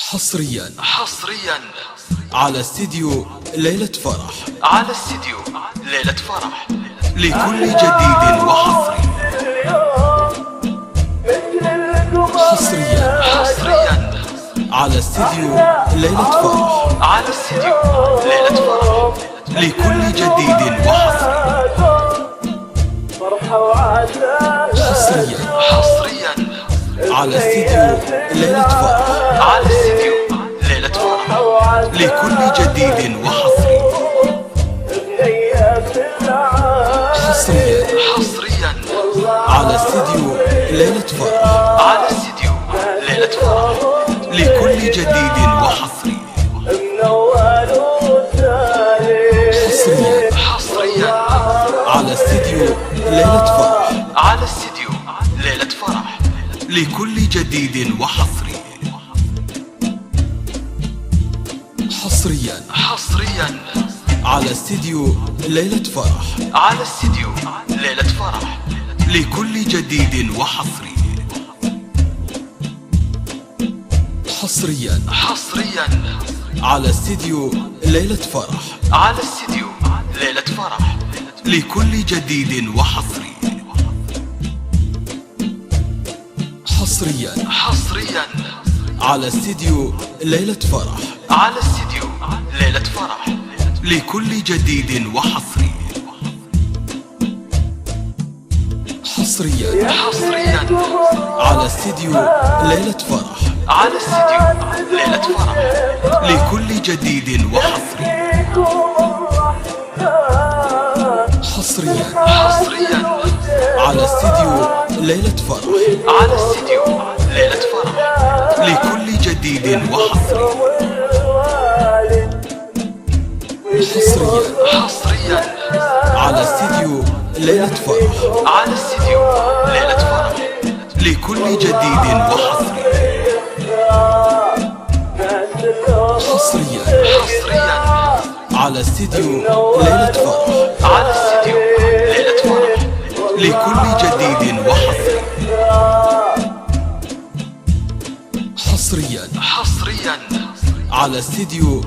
حصريا على استديو ليلة فرح. لكل جديد وحصري. حصريا على استديو ليلة فرح. لكل جديد وحصري. حصريا على استديو ليلة فرح. لكل جديد وحصري. حصريا على استديو ليلة فرح. لكل جديد وحصري. حصريا على استديو ليلة فرح. لكل جديد وحصري. حصريا على استديو ليلة فرح. لكل جديد وحصري. حصريا على استديو ليلة فرح. لكل جديد وحصري. حصريا على استديو ليلة فرح. لكل جديد وحصري. حصريا على استديو ليلة فرح. لكل جديد وحصري. حصريا على استديو ليلة فرح. لكل جديد وحصري. حصريا على استديو ليلة فرح. لكل جديد وحصري. حصريا على استديو ليلة فرح. لكل جديد وحصري. حصريا على استديو